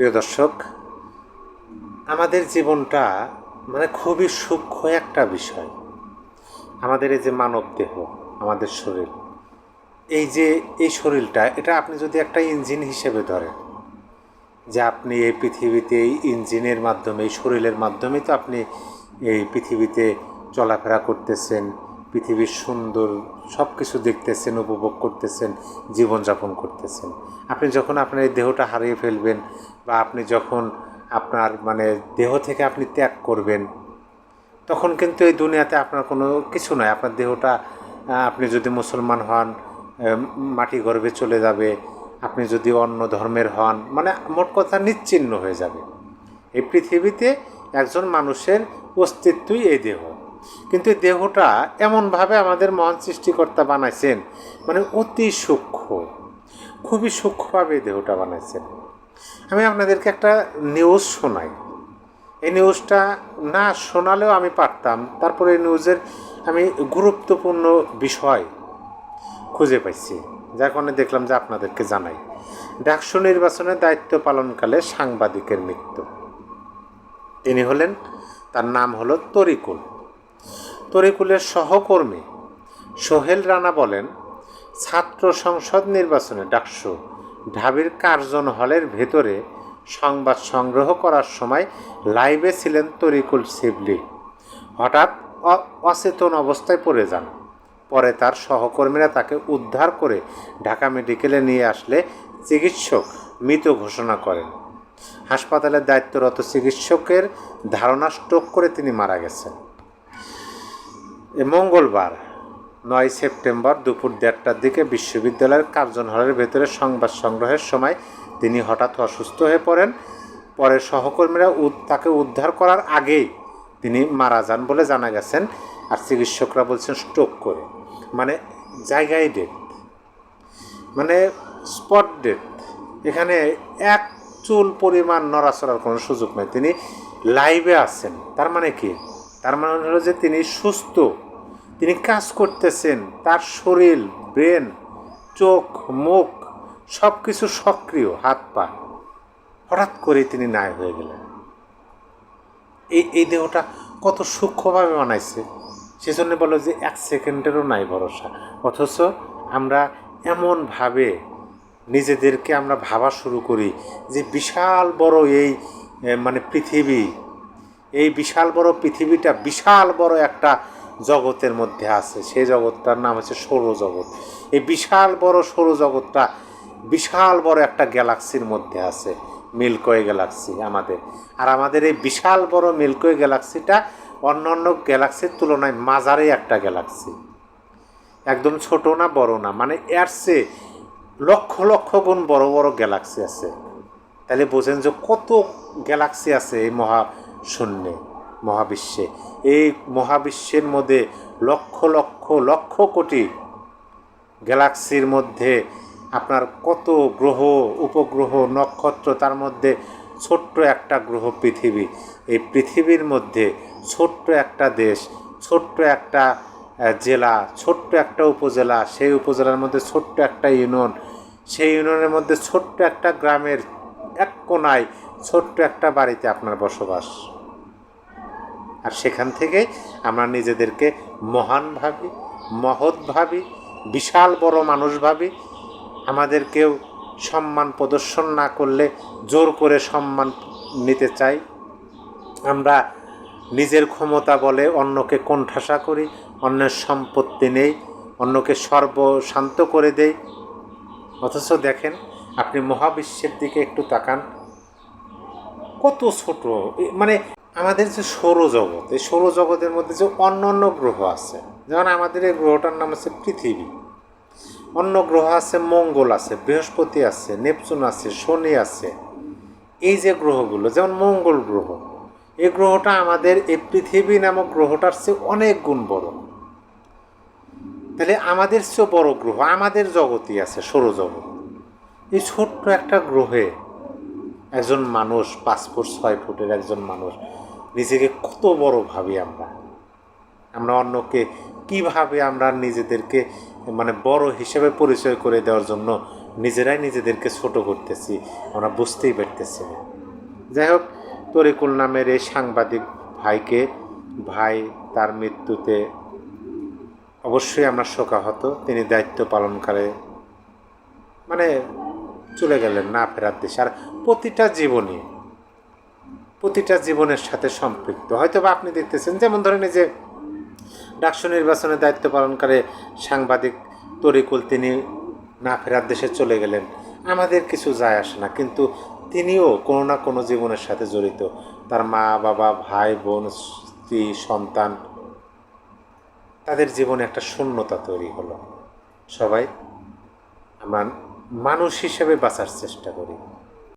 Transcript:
প্রিয় দর্শক, আমাদের জীবনটা খুবই সূক্ষ্ম একটা বিষয়। আমাদের এই যে মানব দেহ, আমাদের শরীর, এই শরীরটা, এটা আপনি যদি একটা ইঞ্জিন হিসেবে ধরেন, যে আপনি এই পৃথিবীতে এই ইঞ্জিনের মাধ্যমে, এই শরীরের মাধ্যমেই তো আপনি এই পৃথিবীতে চলাফেরা করতেছেন, পৃথিবীর সুন্দর সব কিছু দেখতেছেন, উপভোগ করতেছেন, জীবনযাপন করতেছেন। আপনি যখন আপনার এই দেহটা হারিয়ে ফেলবেন, বা আপনি যখন আপনার দেহ থেকে আপনি ত্যাগ করবেন, তখন কিন্তু এই দুনিয়াতে আপনার কোনো কিছু নয়। আপনার দেহটা, আপনি যদি মুসলমান হন, মাটি গর্ভে চলে যাবে। আপনি যদি অন্য ধর্মের হন, মোট কথা নিশ্চিহ্ন হয়ে যাবে। এই পৃথিবীতে একজন মানুষের অস্তিত্বই এই দেহ। কিন্তু এই দেহটা এমনভাবে আমাদের মহান সৃষ্টিকর্তা বানাইছেন, অতি সূক্ষ্ম, খুবই সূক্ষ্মভাবে এই দেহটা বানাইছেন। আমি আপনাদেরকে একটা নিউজ শোনাই। এই নিউজটা না শোনালেও আমি পারতাম, তারপরে এই নিউজের আমি গুরুত্বপূর্ণ বিষয় খুঁজে পাইছি, যার কারণে দেখলাম যে আপনাদেরকে জানাই। ডাকসু নির্বাচনের দায়িত্ব পালনকালে সাংবাদিকের মৃত্যু। তিনি হলেন, তার নাম হলো তরিকুল। তরিকুলের সহকর্মী সোহেল রানা বলেন, ছাত্র সংসদ নির্বাচনে ডাকসু ঢাবির কার্জন হলের ভেতরে সংবাদ সংগ্রহ করার সময় লাইভে ছিলেন তরিকুল শিবলি। হঠাৎ অচেতন অবস্থায় পড়ে যান। পরে তার সহকর্মীরা তাকে উদ্ধার করে ঢাকা মেডিকেলে নিয়ে আসলে চিকিৎসক মৃত ঘোষণা করেন। হাসপাতালের দায়িত্বরত চিকিৎসকের ধারণা স্ট্রোক করে তিনি মারা গেছেন। মঙ্গলবার 9 সেপ্টেম্বর দুপুর 1:30টার দিকে বিশ্ববিদ্যালয়ের কার্জন হলের ভেতরে সংবাদ সংগ্রহের সময় তিনি হঠাৎ অসুস্থ হয়ে পড়েন। পরে সহকর্মীরা তাকে উদ্ধার করার আগেই তিনি মারা যান বলে জানা গেছেন। আর চিকিৎসকরা বলছেন স্ট্রোক করে, জায়গায় ডেথ, স্পট ডেথ। এখানে এক চুল পরিমাণ নড়াচড়ার কোনো সুযোগ নেই। তিনি লাইভে আছেন, তার মানে কি? তার মানে হলো যে তিনি সুস্থ, তিনি কাজ করতেছেন, তার শরীর, ব্রেন, চোখ, মুখ সব কিছু সক্রিয়, হাত পা। হঠাৎ করে তিনি নাই হয়ে গেলেন। এই দেহটা কত সূক্ষ্মভাবে বানাইছে, সেজন্য বলো যে 1 সেকেন্ডেরও নাই ভরসা। অথচ আমরা এমনভাবে নিজেদেরকে আমরা ভাবা শুরু করি যে বিশাল বড় এই পৃথিবী, এই বিশাল বড় পৃথিবীটা বিশাল বড় একটা জগতের মধ্যে আছে। সেই জগৎটার নাম হচ্ছে সৌরজগৎ। এই বিশাল বড় সৌরজগৎটা বিশাল বড় একটা গ্যালাক্সির মধ্যে আছে, মিল্কওয়ে গ্যালাক্সি আমাদের। আর আমাদের এই বিশাল বড় মিল্কওয়ে গ্যালাক্সিটা অন্যান্য গ্যালাক্সির তুলনায় মাঝারি একটা গ্যালাক্সি, একদম ছোট না বড় না, এর চেয়ে লক্ষ লক্ষ গুণ বড় বড় গ্যালাক্সি আছে। তাহলে বোঝেন যে কত গ্যালাক্সি আছে এই মহাশূন্যে, মহাবিশ্বে। এই মহাবিশ্বের মধ্যে লক্ষ লক্ষ লক্ষ কোটি গ্যালাক্সির মধ্যে আপনার কত গ্রহ, উপগ্রহ, নক্ষত্র, তার মধ্যে ছোট্ট একটা গ্রহ পৃথিবী। এই পৃথিবীর মধ্যে ছোট্ট একটা দেশ, ছোট্ট একটা জেলা, ছোট্ট একটা উপজেলা, সেই উপজেলার মধ্যে ছোট্ট একটা ইউনিয়ন, সেই ইউনিয়নের মধ্যে ছোট্ট একটা গ্রামের এক কোনায় ছোট্ট একটা বাড়িতে আপনার বসবাস। আর সেখান থেকে আমরা নিজেদেরকে মহান ভাবি, মহৎ ভাবি, বিশাল বড় মানুষ ভাবি। আমাদেরকেও সম্মান প্রদর্শন না করলে জোর করে সম্মান নিতে চাই। আমরা নিজের ক্ষমতা বলে অন্যকে কোণঠাসা করি, অন্যের সম্পত্তি নেই, অন্যকে সর্বশান্ত করে দেই। অথচ দেখেন, আপনি মহাবিশ্বের দিকে একটু তাকান, কত ছোট। আমাদের যে সৌরজগৎ, এই সৌরজগতের মধ্যে যে অন্য অন্য গ্রহ আছে, যেমন আমাদের এই গ্রহটার নাম আছে পৃথিবী। অন্য গ্রহ আছে, মঙ্গল আছে, বৃহস্পতি আছে, নেপচুন আছে, শনি আছে। এই যে গ্রহগুলো, যেমন মঙ্গল গ্রহ, এই গ্রহটা আমাদের এই পৃথিবী নামক গ্রহটার চেয়ে অনেক গুণ বড়। তাহলে আমাদের চেয়েও বড় গ্রহ আমাদের জগতই আছে, সৌরজগৎ। এই ছোট্ট একটা গ্রহে একজন মানুষ, 5 ফুট 6 ফুটের একজন মানুষ, নিজেকে কত বড় ভাবি আমরা অন্যকে কিভাবে আমরা নিজেদেরকে বড় হিসেবে পরিচয় করে দেওয়ার জন্য নিজেরাই নিজেদেরকে ছোট করতেছি, আমরা বুঝতেই পারতেছি না। যাই হোক, তরিকুল নামের এই সাংবাদিক ভাই তার মৃত্যুতে অবশ্যই আমরা শোকাহত। তিনি দায়িত্ব পালনকালে মানে চলে গেলেন না ফেরার দেশে। আর প্রতিটা জীবনের সাথে সম্পৃক্ত। হয়তো বা আপনি দেখতেছেন, যেমন ধরেন এই যে ডাকসু নির্বাচনে দায়িত্ব পালনকালে সাংবাদিক তরিকুল, তিনি না ফেরার দেশে চলে গেলেন, আমাদের কিছু যায় আসে না, কিন্তু তিনিও কোনো না কোনো জীবনের সাথে জড়িত। তার মা বাবা, ভাই বোন, স্ত্রী, সন্তান, তাদের জীবনে একটা শূন্যতা তৈরি হলো। সবাই আমরা মানুষ হিসেবে বাঁচার চেষ্টা করি।